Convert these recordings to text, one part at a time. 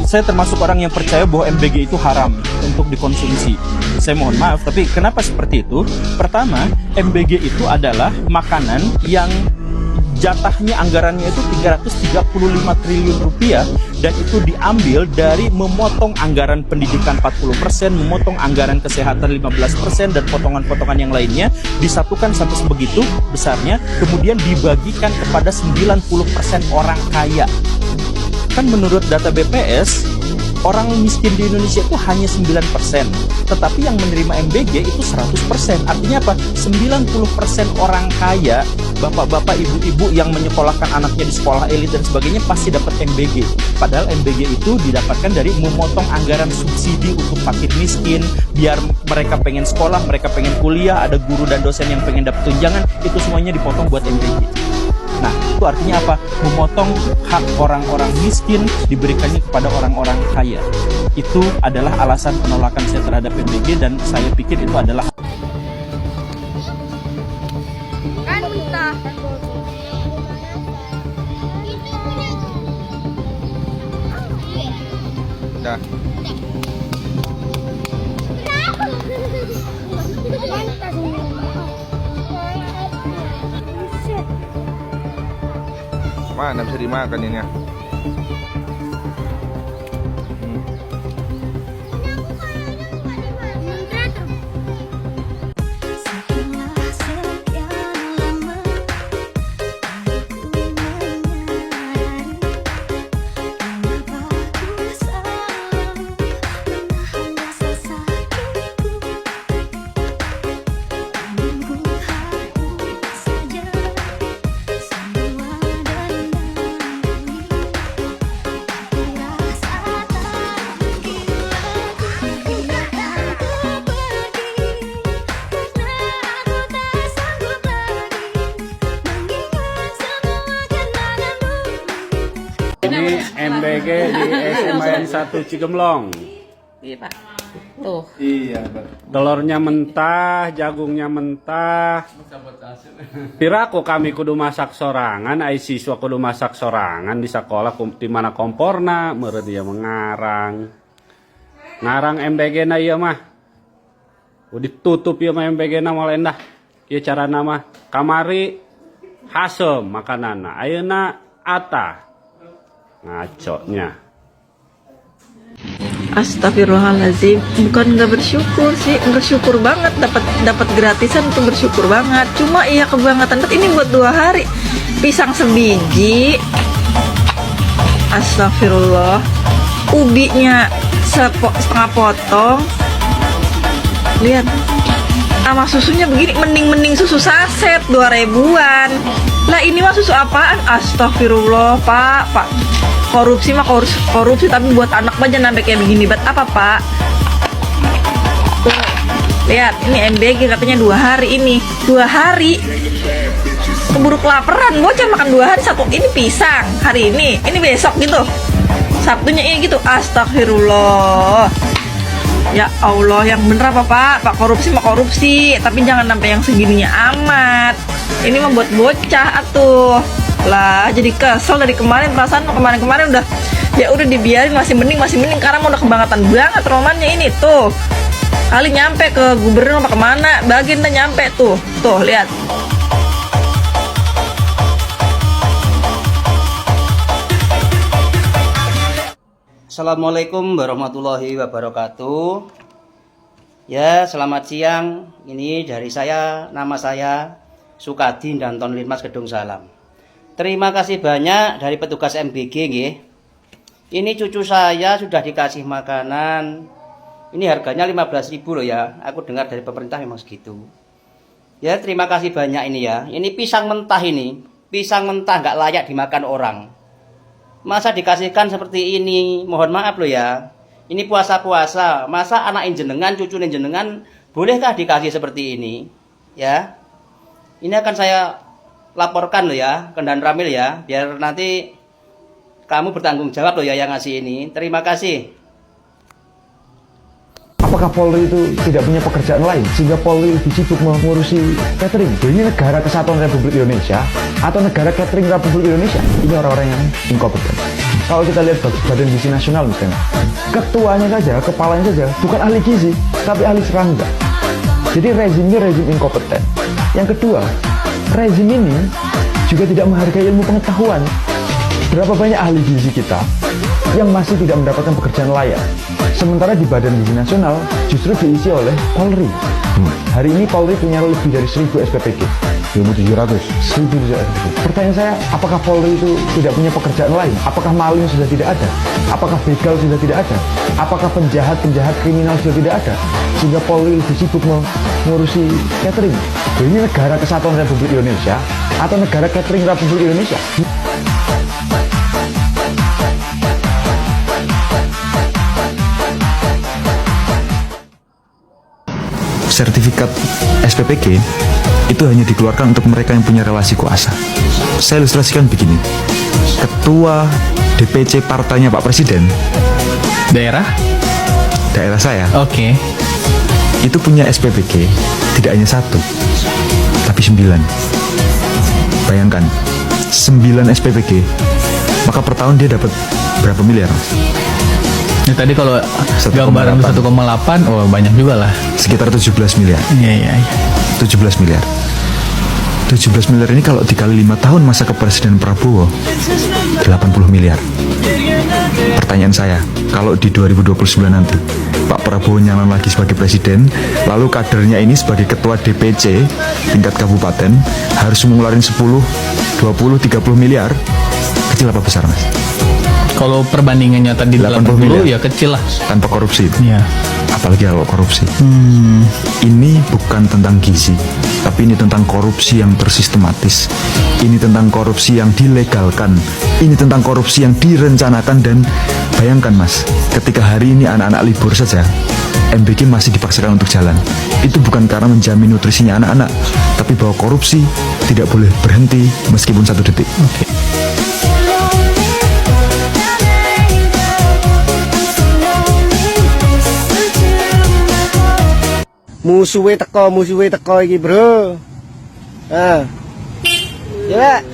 saya termasuk orang yang percaya bahwa MBG itu haram untuk dikonsumsi. Saya mohon maaf, tapi kenapa seperti itu? Pertama, MBG itu adalah makanan yang jatahnya anggarannya itu 335 triliun rupiah, dan itu diambil dari memotong anggaran pendidikan 40%, memotong anggaran kesehatan 15%, dan potongan-potongan yang lainnya disatukan sampai sebegitu besarnya, kemudian dibagikan kepada 90% orang kaya. Kan menurut data BPS, orang miskin di Indonesia itu hanya 9%, tetapi yang menerima MBG itu 100%. Artinya apa? 90% orang kaya, bapak-bapak, ibu-ibu yang menyekolahkan anaknya di sekolah elit dan sebagainya pasti dapat MBG. Padahal MBG itu didapatkan dari memotong anggaran subsidi untuk fakir miskin, biar mereka pengen sekolah, mereka pengen kuliah, ada guru dan dosen yang pengen dapat tunjangan, itu semuanya dipotong buat MBG. Nah, itu artinya apa? Memotong hak orang-orang miskin diberikannya kepada orang-orang kaya. Itu adalah alasan penolakan saya terhadap MBG, dan saya pikir itu adalah Dah. Mana bisa dimakan ini ya? Ini MBG di SMAN 1 Cigemblong. Iya Pak. Tuh. Iya, telurnya mentah, jagungnya mentah. Piraku kami kudu masak sorangan, ai siswa kudu masak sorangan di sekolah di mana komporna meureun dia mengarang. Ngarang MBG na ieu mah. Udah ditutup ieu mah MBG na moal endah. Ieu carana mah kamari hasem makananna. Ayeuna ata. Ngaconya. Astagfirullahaladzim, bukan nggak bersyukur sih, bersyukur banget, dapat gratisan itu bersyukur banget. Cuma iya kebangetan, ini buat 2 hari, pisang sebiji, astagfirullah, ubinya setengah potong, lihat, sama susunya begini, mending susu saset 2.000-an. Lah ini mah susu apaan? Astagfirullah pak. Korupsi mah korupsi, tapi buat anak aja sampai kayak begini. Buat apa pak? Tuh, lihat ini MBG katanya 2 hari ini, 2 hari keburu kelaparan, bocah makan 2 hari satu ini pisang hari ini besok gitu, Sabtunya ini gitu. Astagfirullah, ya Allah, yang bener apa pak? Korupsi mah korupsi, tapi jangan sampai yang segininya amat. Ini mah buat bocah atuh. Lah jadi kesel dari kemarin, perasaan kemarin udah dibiarin, masih mending karena udah kebangetan banget romannya ini tuh. Kali nyampe ke gubernur apa kemana, bagian udah nyampe tuh lihat. Assalamualaikum warahmatullahi wabarakatuh. Ya, selamat siang. Ini dari saya, nama saya Sukadi Danton Linmas Gedung Salam. Terima kasih banyak dari petugas MBG nggih. Ini cucu saya sudah dikasih makanan. Ini harganya 15.000 loh ya. Aku dengar dari pemerintah memang segitu. Ya, terima kasih banyak ini ya. Ini pisang mentah ini. Pisang mentah nggak layak dimakan orang. Masa dikasihkan seperti ini? Mohon maaf loh ya. Ini puasa-puasa. Masa anak jenengan, cucu jenengan bolehkah dikasih seperti ini? Ya. Ini akan saya laporkan loh ya ke Dan Ramil ya, biar nanti kamu bertanggung jawab loh ya yang ngasih ini. Terima kasih. apakah Polri itu tidak punya pekerjaan lain sehingga Polri lebih sibuk mengurusi catering? Ini negara kesatuan Republik Indonesia atau negara catering Republik Indonesia? Ini orang-orang yang inkompeten. Kalau kita lihat Badan Gizi Nasional misalnya, ketuanya saja, kepalanya saja bukan ahli gizi, tapi ahli serangga. Jadi rezimnya rezim inkompeten. Yang kedua, rezim ini juga tidak menghargai ilmu pengetahuan. Berapa banyak ahli gizi kita yang masih tidak mendapatkan pekerjaan layak, sementara di Badan Gizi Nasional justru diisi oleh Polri. Hari ini Polri punya lebih dari 1000 SPPG. 1.700. Pertanyaan saya, apakah Polri itu tidak punya pekerjaan lain? Apakah maling sudah tidak ada? Apakah begal sudah tidak ada? Apakah penjahat-penjahat kriminal sudah tidak ada? Sehingga Polri lebih sibuk mengurusi catering. Ini negara kesatuan Republik Indonesia atau negara catering Republik Indonesia? Sertifikat SPPG itu hanya dikeluarkan untuk mereka yang punya relasi kuasa. Saya ilustrasikan begini. Ketua DPC partainya Pak Presiden, Daerah saya, oke. itu punya SPPG tidak hanya 1, tapi 9. Bayangkan, 9 SPPG, maka per tahun dia dapat berapa miliar? Ini tadi kalau 1,8. gambaran 1,8, oh banyak juga lah. Sekitar 17 miliar. Iya. 17 miliar. 17 miliar ini kalau dikali 5 tahun masa kepresiden Prabowo, 80 miliar. Pertanyaan saya, kalau di 2029 nanti Pak Prabowo nyalon lagi sebagai presiden, lalu kadernya ini sebagai ketua DPC tingkat kabupaten harus mengeluarkan 10, 20, 30 miliar, kecil apa besar, Mas? Kalau perbandingannya tadi 80 miliar. ya kecil lah. Tanpa korupsi. Iya. Apalagi kalau korupsi. Ini bukan tentang gizi, tapi ini tentang korupsi yang tersistematis. Ini tentang korupsi yang dilegalkan. Ini tentang korupsi yang direncanakan. Dan bayangkan, Mas, ketika hari ini anak-anak libur saja, MBG masih dipaksakan untuk jalan. Itu bukan karena menjamin nutrisinya anak-anak, tapi bahwa korupsi tidak boleh berhenti meskipun 1 detik. Oke. Musuhe teko iki, Bro. Ah. Ya,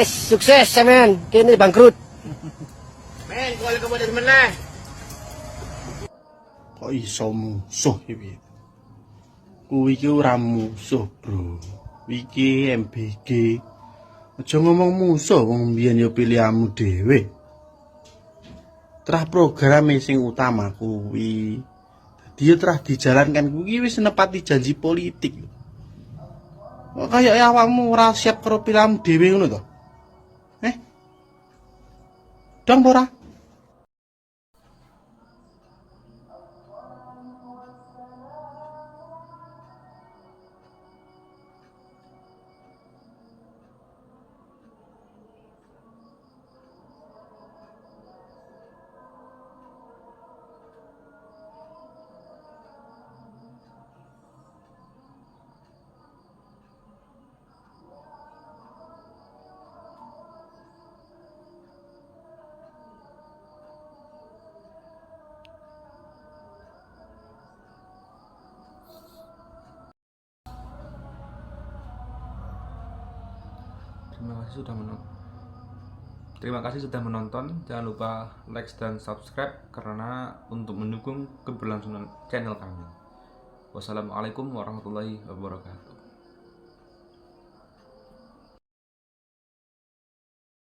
sukses sampean. Kene bangkrut. Men, kalau kamu dari mana? Kok iso musuh iki? Kuwi iki ora musuh, Bro. Iki MBG. Aja ngomong musuh wong mbiyen ya pilihanmu dhewe. Terah program sing utama kuwi. Dia telah dijalankan kuwi wis nepati janji politik. Kok kaya awakmu ora siap karo pilihanmu dhewe ngono to? Dong ora? Terima kasih sudah menonton. Jangan lupa like dan subscribe karena untuk mendukung keberlangsungan channel kami. Wassalamualaikum warahmatullahi wabarakatuh.